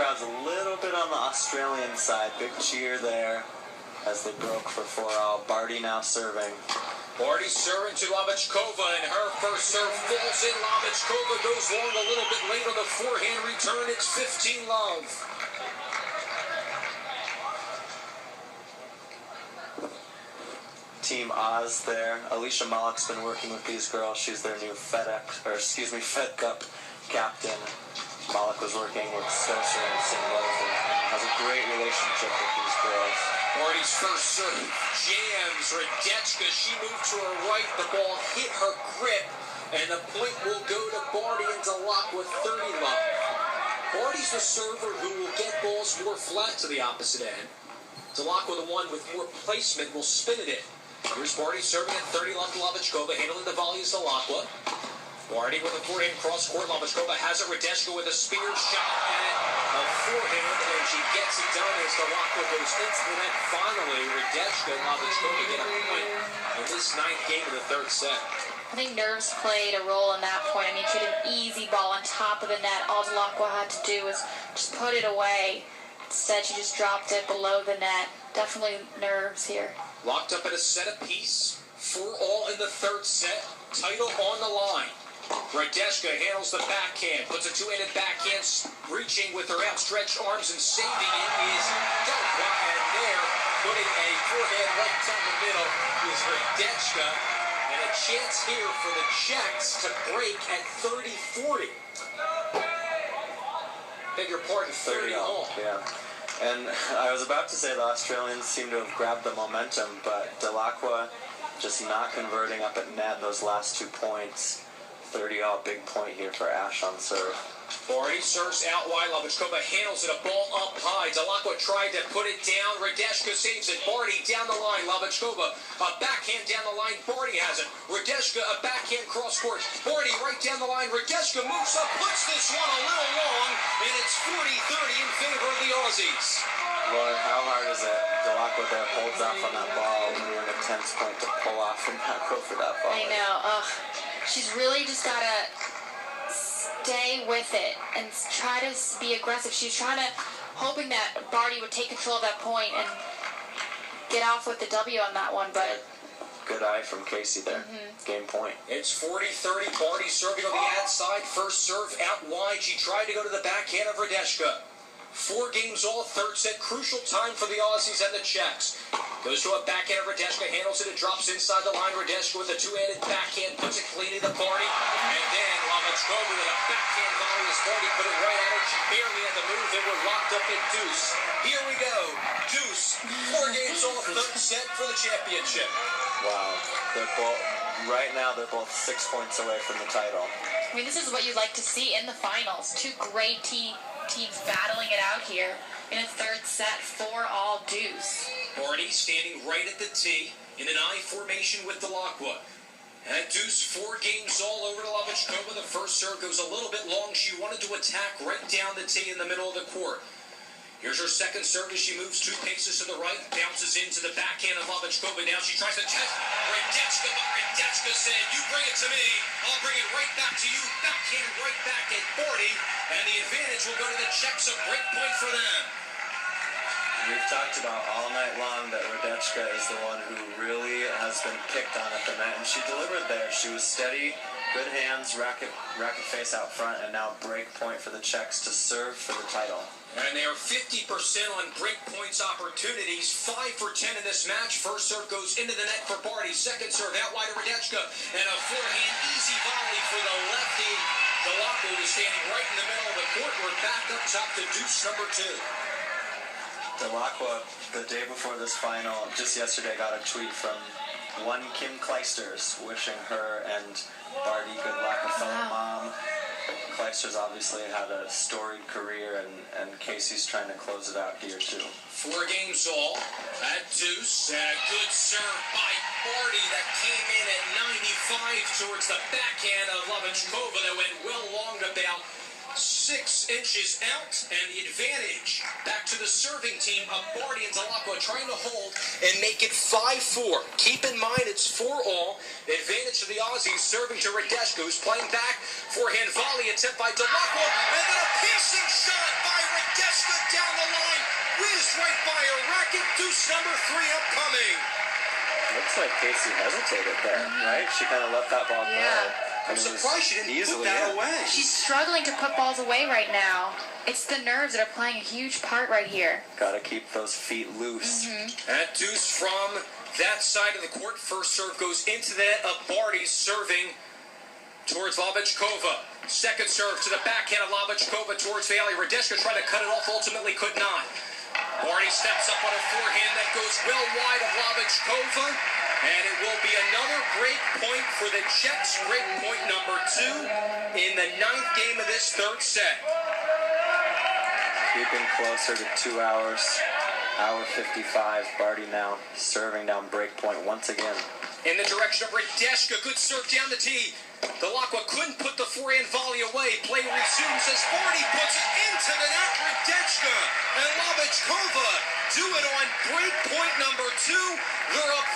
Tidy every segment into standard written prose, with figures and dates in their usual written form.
crowd's a little bit on the Australian side. Big cheer there as they broke for 4-all. Barty now serving. Barty serving to Lavichkova, and her first serve falls in. Lavichkova goes long a little bit late on the forehand return. It's 15-love. Team Oz there. Alicia Mallock's been working with these girls. She's their new Fed Cup captain. Mallock was working with Scotia and Singles and has a great relationship with these girls. Barty's first serve jams Radechka. She moved to her right. The ball hit her grip, and the point will go to Barty and Delacqua with 30-love. Barty's the server who will get balls more flat to the opposite end. Delacqua, the one with more placement, will spin it in. Here's Barty serving at 30-love to Lavichkova, handling the volleys Delacqua. Barty with a forehand cross-court. Lavichkova has it. Radechka with a spear shot and a forehand, and she gets it done as Delacqua goes into the net. Finally, Radechka and Lavichkova get a point in this 9th game of the 3rd set. I think nerves played a role in that point. I mean, she had an easy ball on top of the net. All Delacqua had to do was just put it away. Instead, she just dropped it below the net. Definitely nerves here. Locked up at a set apiece. 4-all in the 3rd set. Title on the line. Radechka handles the backhand, puts a two-handed backhand, reaching with her outstretched arms and saving it is Delacqua, and there, putting a forehand right down the middle is Radechka, and a chance here for the Czechs to break at 30-40. Beg your pardon, 30-all. Yeah. And I was about to say the Australians seem to have grabbed the momentum, but Delacqua just not converting up at net those last 2 points. 30-all, big point here for Ash on serve. Barty serves out wide. Lavichkova handles it, a ball up high. Delacqua tried to put it down. Radechka saves it. Barty down the line. Lavichkova, a backhand down the line. Barty has it. Radechka, a backhand cross-court. Barty right down the line. Radechka moves up, puts this one a little long, and it's 40-30 in favor of the Aussies. Well, how hard is it? Delacqua there holds off on that ball when you're in a tense point to pull off and not go for that ball. I know. She's really just got to stay with it and try to be aggressive. She's hoping that Barty would take control of that point and get off with the W on that one, but... Good eye from Casey there. Game point. It's 40-30. Barty serving on the ad side. First serve out wide. She tried to go to the backhand of Radechka. 4 games all, 3rd set. Crucial time for the Aussies and the Czechs. Goes to a backhand of Radechka, handles it, it drops inside the line. Radechka with a two-handed backhand, puts it cleanly to Barty. And then Lavichkova with a backhand volley as Barty put it right at her. She barely had the move, and we're locked up at deuce. Here we go. Deuce. 4 games all, 3rd set for the championship. Wow. Right now, they're both 6 points away from the title. I mean, this is what you'd like to see in the finals. 2 great teams battling it out here in a 3rd set, 4-all deuce. Barty standing right at the tee in an I formation with Delacqua. At deuce, 4 games all over to Lavichkova. The first serve goes a little bit long. She wanted to attack right down the tee in the middle of the court. Here's her second serve as she moves 2 paces to the right, bounces into the backhand of Lavichkova. Now she tries to test Radechka, but Radechka said, "You bring it to me, I'll bring it right back to you." Backhand right back at Barty, and the advantage will go to the Czechs. A break point for them. We've talked about all night long that Radechka is the one who really has been picked on at the net, and she delivered there. She was steady, good hands, racket face out front, and now break point for the Czechs to serve for the title. And they are 50% on break points opportunities. 5 for 10 in this match. First serve goes into the net for Barty. Second serve out wide to Radechka. And a forehand easy volley for the lefty. Delacqua is standing right in the middle of the court. We're back up top to deuce number 2. Delacqua, the day before this final, just yesterday got a tweet from one Kim Kleisters wishing her and Barty good luck, a fellow mom. Kleisters obviously had a storied career, and Casey's trying to close it out here too. 4 games all at deuce. A good serve by Barty that came in at 95 towards the backhand of Lavichkova that went well long about 6 inches out, and the advantage back to the serving team of Barty and Delacqua trying to hold and make it 5-4. Keep in mind it's 4-all. The advantage to the Aussies serving to Radechka, who's playing back. Forehand volley attempt by Delacqua, and then a piercing shot by Radechka. bracket. Deuce number 3 upcoming. Looks like Casey hesitated there, right? She kind of let that ball go. I'm surprised she didn't put that away. She's struggling to put balls away right now. It's the nerves that are playing a huge part right here. Got to keep those feet loose. At Deuce from that side of the court. First serve goes into the net of Barty, serving towards Lavichkova. Second serve to the backhand of Lavichkova towards Bailey. Radeshka tried to cut it off, ultimately could not. Barty steps up on a forehand that goes well wide of Lavichkova. And it will be another break point for the Czechs. Break point number 2 in the 9th game of this third set. Keeping closer to 2 hours. Hour 55. Barty now serving down break point once again. In the direction of Radeshka. Good serve down the tee. Delacqua couldn't put the forehand volley away. Play resumes as Barty puts it into the net. Radeshka and Lavichkova do it on break point number 2. They're up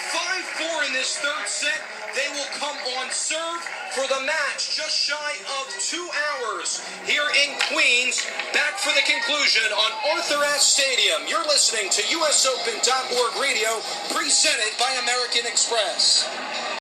5-4 in this third set. They will come on serve for the match just shy of 2 hours here in Queens. Back for the conclusion on Arthur Ashe Stadium. You're listening to USOpen.org radio, presented by American Express.